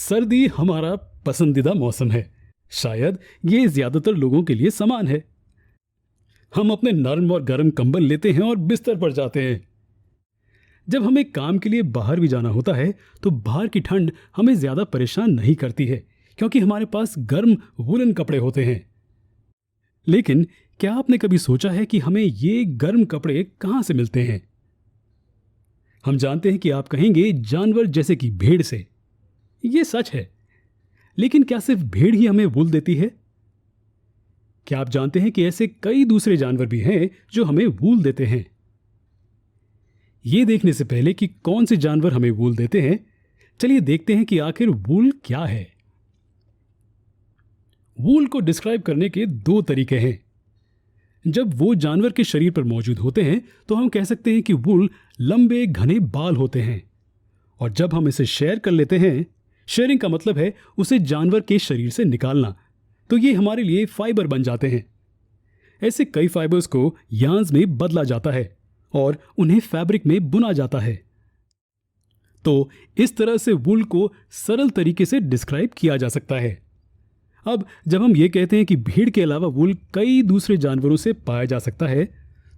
सर्दी हमारा पसंदीदा मौसम है। शायद ये ज्यादातर लोगों के लिए समान है। हम अपने नर्म और गर्म कंबल लेते हैं और बिस्तर पर जाते हैं। जब हमें काम के लिए बाहर भी जाना होता है तो बाहर की ठंड हमें ज्यादा परेशान नहीं करती है, क्योंकि हमारे पास गर्म वूलन कपड़े होते हैं। लेकिन क्या आपने कभी सोचा है कि हमें ये गर्म कपड़े कहां से मिलते हैं? हम जानते हैं कि आप कहेंगे जानवर जैसे कि भेड़ से। ये सच है, लेकिन क्या सिर्फ भेड़ ही हमें वूल देती है? क्या आप जानते हैं कि ऐसे कई दूसरे जानवर भी हैं जो हमें वूल देते हैं? ये देखने से पहले कि कौन से जानवर हमें वूल देते हैं, चलिए देखते हैं कि आखिर वूल क्या है। वूल को डिस्क्राइब करने के दो तरीके हैं। जब वो जानवर के शरीर पर मौजूद होते हैं तो हम कह सकते हैं कि वूल लंबे घने बाल होते हैं, और जब हम इसे शेयर कर लेते हैं, शेयरिंग का मतलब है उसे जानवर के शरीर से निकालना, तो ये हमारे लिए फाइबर बन जाते हैं। ऐसे कई फाइबर्स को यार्न्स में बदला जाता है और उन्हें फैब्रिक में बुना जाता है। तो इस तरह से वूल को सरल तरीके से डिस्क्राइब किया जा सकता है। अब जब हम ये कहते हैं कि भेड़ के अलावा वूल कई दूसरे जानवरों से पाया जा सकता है,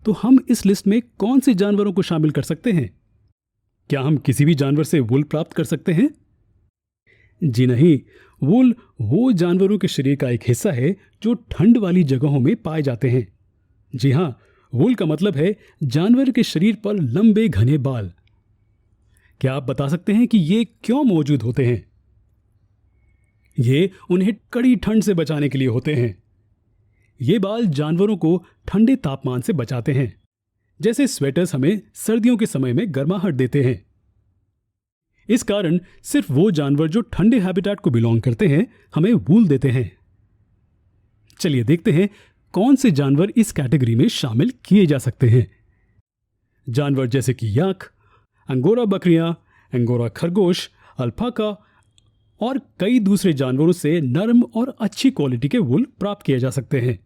तो हम इस लिस्ट में कौन से जानवरों को शामिल कर सकते हैं? क्या हम किसी भी जानवर से वूल प्राप्त कर सकते हैं? जी नहीं, वूल वो जानवरों के शरीर का एक हिस्सा है जो ठंड वाली जगहों में पाए जाते हैं। जी हां, वूल का मतलब है जानवर के शरीर पर लंबे घने बाल। क्या आप बता सकते हैं कि ये क्यों मौजूद होते हैं? ये उन्हें कड़ी ठंड से बचाने के लिए होते हैं। ये बाल जानवरों को ठंडे तापमान से बचाते हैं, जैसे स्वेटर्स हमें सर्दियों के समय में गर्माहट देते हैं। इस कारण सिर्फ वो जानवर जो ठंडे हैबिटेट को बिलोंग करते हैं हमें वूल देते हैं। चलिए देखते हैं कौन से जानवर इस कैटेगरी में शामिल किए जा सकते हैं। जानवर जैसे कि याक, अंगोरा बकरियां, अंगोरा खरगोश, अल्पाका और कई दूसरे जानवरों से नरम और अच्छी क्वालिटी के वूल प्राप्त किए जा सकते हैं।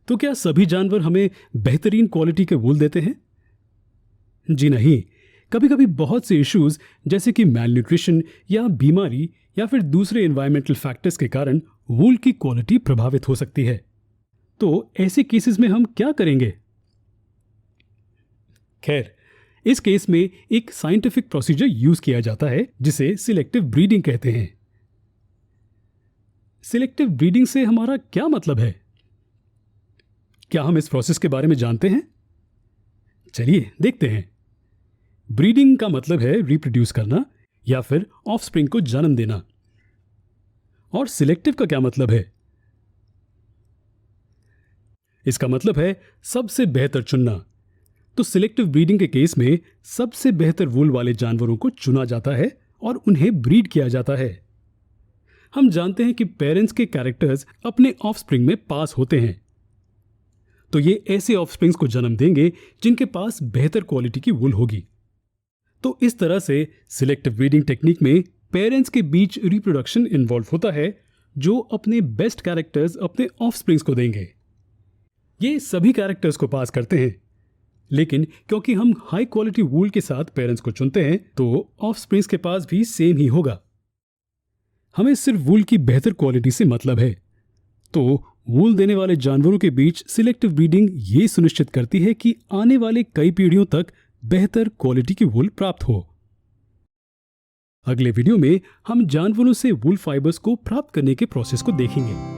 तो क्या सभी जानवर हमें बेहतरीन क्वालिटी के वूल देते हैं? जी नहीं, कभी कभी बहुत से इश्यूज जैसे कि मैल न्यूट्रिशन या बीमारी या फिर दूसरे एनवायरमेंटल फैक्टर्स के कारण वूल की क्वालिटी प्रभावित हो सकती है। तो ऐसे केसेस में हम क्या करेंगे? खैर, इस केस में एक साइंटिफिक प्रोसीजर यूज किया जाता है जिसे सिलेक्टिव ब्रीडिंग कहते हैं। सिलेक्टिव ब्रीडिंग से हमारा क्या मतलब है? क्या हम इस प्रोसेस के बारे में जानते हैं? चलिए देखते हैं। ब्रीडिंग का मतलब है रिप्रोड्यूस करना या फिर ऑफस्प्रिंग को जन्म देना। और सिलेक्टिव का क्या मतलब है? इसका मतलब है सबसे बेहतर चुनना। तो सिलेक्टिव ब्रीडिंग के केस में सबसे बेहतर वूल वाले जानवरों को चुना जाता है और उन्हें ब्रीड किया जाता है। हम जानते हैं कि पेरेंट्स के कैरेक्टर्स अपने ऑफस्प्रिंग में पास होते हैं, तो ये ऐसे ऑफस्प्रिंग्स को जन्म देंगे जिनके पास बेहतर क्वालिटी की वूल होगी। तो इस तरह से सिलेक्टिव ब्रीडिंग टेक्निक में पेरेंट्स के बीच रिप्रोडक्शन इन्वॉल्व होता है, जो अपने बेस्ट कैरेक्टर्स अपने ऑफस्प्रिंग्स को देंगे। ये सभी कैरेक्टर्स को पास करते हैं, लेकिन क्योंकि हम हाई क्वालिटी वूल के साथ पेरेंट्स को चुनते हैं तो ऑफस्प्रिंग्स के पास भी सेम ही होगा। हमें सिर्फ वूल की बेहतर क्वालिटी से मतलब है। तो वूल देने वाले जानवरों के बीच सिलेक्टिव ब्रीडिंग ये सुनिश्चित करती है कि आने वाले कई पीढ़ियों तक बेहतर क्वालिटी की वूल प्राप्त हो। अगले वीडियो में हम जानवरों से वूल फाइबर्स को प्राप्त करने के प्रोसेस को देखेंगे।